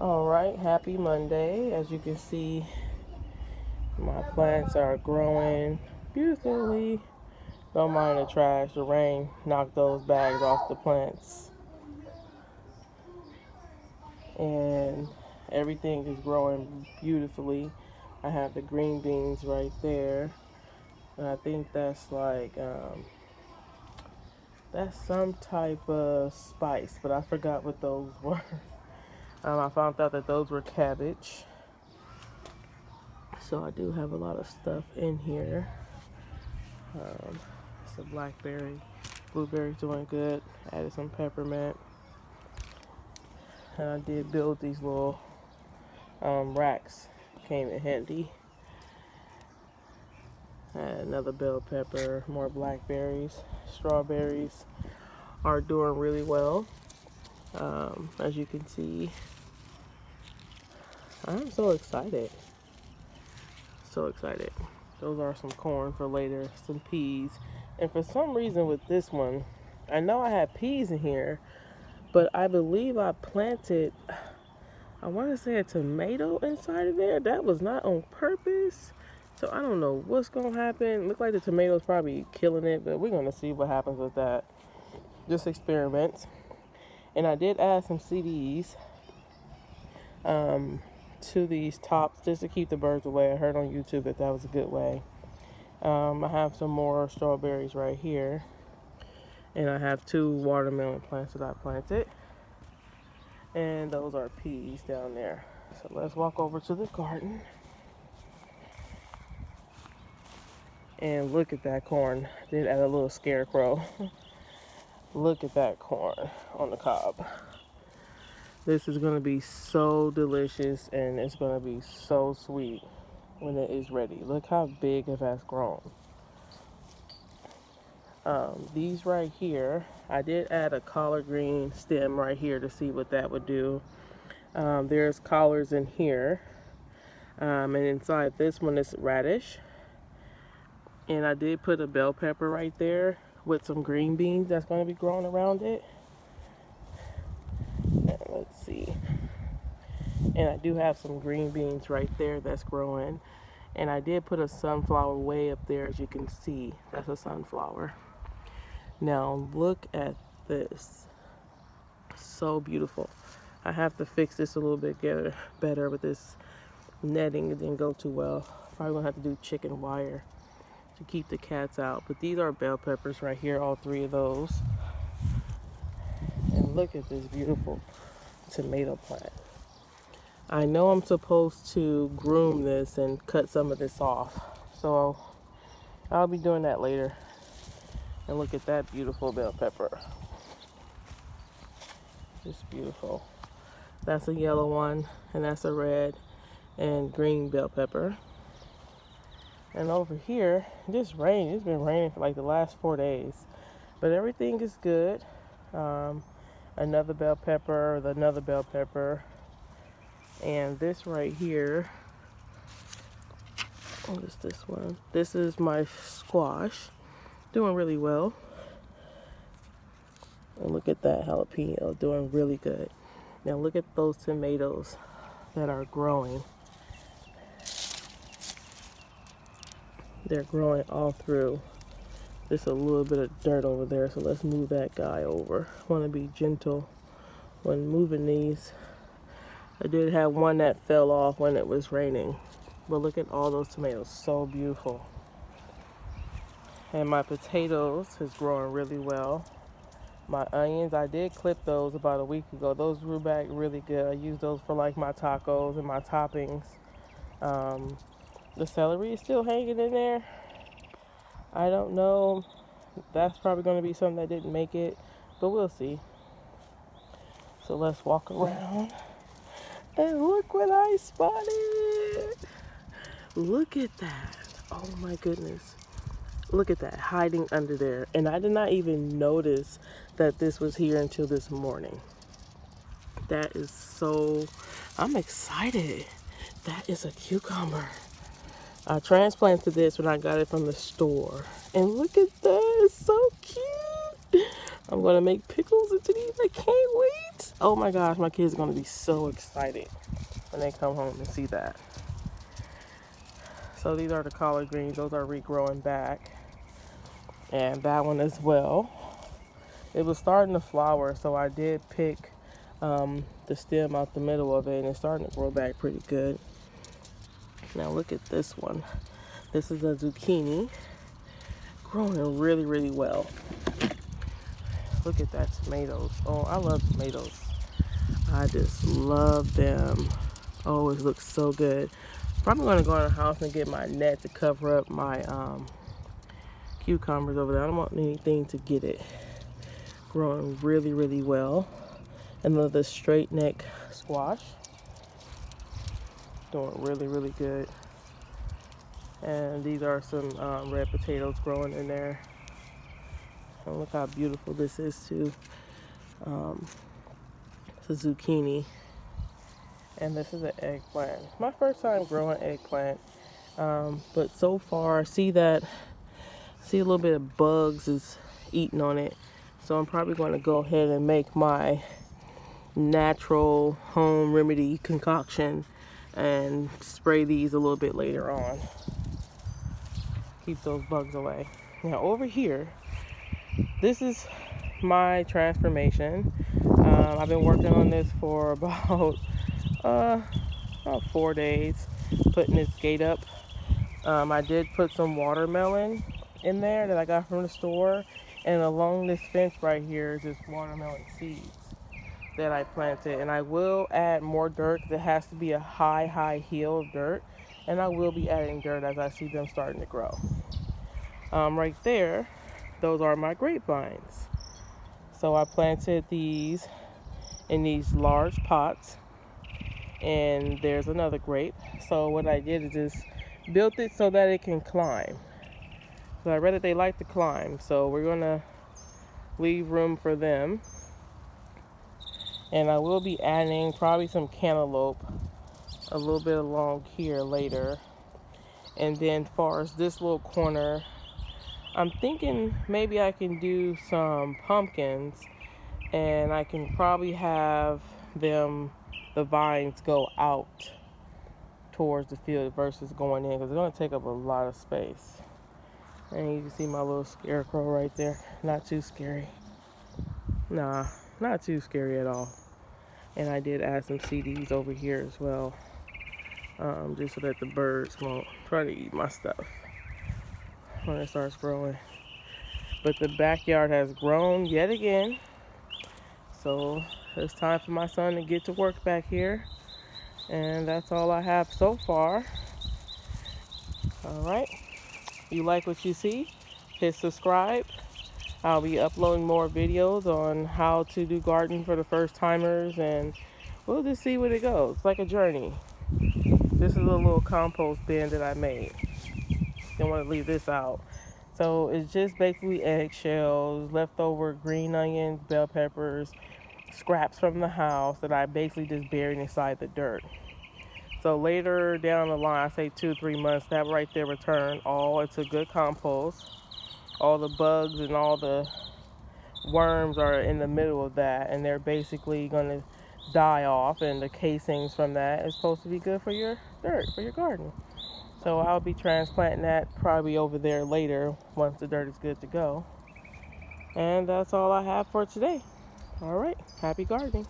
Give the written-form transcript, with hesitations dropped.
All right, happy Monday. As you can see, my plants are growing beautifully. Don't mind the trash. The rain knocked those bags off the plants. And everything is growing beautifully. I have the green beans right there. And I think that's some type of spice, but I forgot what those were. I found out that those were cabbage. So I do have a lot of stuff in here. It's a blackberry. Blueberry's doing good. Added some peppermint. And I did build these little racks. Came in handy. Add another bell pepper. More blackberries. Strawberries are doing really well. As you can see, I'm so excited. So excited. Those are some corn for later. Some peas. And for some reason with this one, I know I had peas in here, but I believe I planted, I want to say a tomato inside of there. That was not on purpose. So I don't know what's going to happen. Look like the tomato's probably killing it, but we're going to see what happens with that. Just experiment. And I did add some CDs to these tops just to keep the birds away. I heard on YouTube that was a good way. I have some more strawberries right here. And I have 2 watermelon plants that I planted. And those are peas down there. So let's walk over to the garden. And look at that corn. I did add a little scarecrow. Look at that corn on the cob. This is going to be so delicious and it's going to be so sweet when it is ready. Look how big it has grown. These right here, I did add a collard green stem right here to see what that would do. There's collards in here. And inside this one is radish. And I did put a bell pepper right there with some green beans that's going to be growing around it. And let's see. And I do have some green beans right there that's growing. And I did put a sunflower way up there, as you can see. That's a sunflower. Now look at this. So beautiful. I have to fix this a little bit better with this netting. It didn't go too well. Probably gonna have to do chicken wire to keep the cats out. But these are bell peppers right here, all 3 of those. And look at this beautiful tomato plant. I know I'm supposed to groom this and cut some of this off. So I'll be doing that later. And look at that beautiful bell pepper. Just beautiful. That's a yellow one, and that's a red and green bell pepper. And over here, just rain. It's been raining for like the last 4 days. But everything is good. Another bell pepper, another bell pepper. And this right here, what is this one? This is my squash. Doing really well. And look at that jalapeno, doing really good. Now look at those tomatoes that are growing. They're growing all through. There's a little bit of dirt over there, so let's move that guy over. I want to be gentle when moving these. I did have one that fell off when it was raining. But look at all those tomatoes, so beautiful. And my potatoes is growing really well. My onions, I did clip those about a week ago. Those grew back really good. I use those for like my tacos and my toppings. The celery is still hanging in there. I don't know. That's probably going to be something that didn't make it, but we'll see. So let's walk around. And look what I spotted. Look at that. Oh my goodness. Look at that, hiding under there. And I did not even notice that this was here until this morning. That is so, I'm excited. That is a cucumber. I transplanted this when I got it from the store. And look at that, it's so cute. I'm gonna make pickles into these, I can't wait. Oh my gosh, my kids are going to be so excited when they come home and see that. So these are the collard greens. Those are regrowing back. And that one as well. It was starting to flower, so I did pick the stem out the middle of it, and it's starting to grow back pretty good. Now look at this one. This is a zucchini growing really, really well. Look at that tomatoes. Oh, I love tomatoes. I just love them. Oh, it looks so good. Probably going to go in the house and get my net to cover up my cucumbers over there. I don't want anything to get it. Growing really, really well. And then the straight neck squash. Doing really, really good. And these are some red potatoes growing in there. And look how beautiful this is too. It's a zucchini. And this is an eggplant. My first time growing eggplant. But so far, see a little bit of bugs is eating on it. So I'm probably going to go ahead and make my natural home remedy concoction and spray these a little bit later on. Keep those bugs away. Now over here, this is my transformation. I've been working on this for about 4 days, putting this gate up. I did put some watermelon in there that I got from the store, and along this fence right here is just watermelon seeds that I planted. And I will add more dirt. There has to be a high hill of dirt, and I will be adding dirt as I see them starting to grow. Right there, those are my grapevines. So I planted these in these large pots, and there's another grape. So what I did is just built it so that it can climb. So I read that they like to climb, so we're gonna leave room for them. And I will be adding probably some cantaloupe a little bit along here later. And then as far as this little corner, I'm thinking maybe I can do some pumpkins, and I can probably have the vines go out towards the field versus going in, because it's going to take up a lot of space. And you can see my little scarecrow right there. Not too scary. Nah, not too scary at all. And I did add some CDs over here as well, just so that the birds won't try to eat my stuff when it starts growing. But the backyard has grown yet again, so it's time for my son to get to work back here. And that's all I have so far. Alright, you like what you see, hit subscribe. I'll be uploading more videos on how to do gardening for the first timers, and we'll just see where it goes. It's like a journey. This is a little compost bin that I made. Don't want to leave this out. So it's just basically eggshells, leftover green onions, bell peppers, scraps from the house that I basically just buried inside the dirt. So later down the line, I say 2-3 months, that right there will turn all into good compost. All the bugs and all the worms are in the middle of that, and they're basically going to die off, and the casings from that is supposed to be good for your dirt, for your garden. So I'll be transplanting that probably over there later once the dirt is good to go. And that's all I have for today. All right, happy gardening.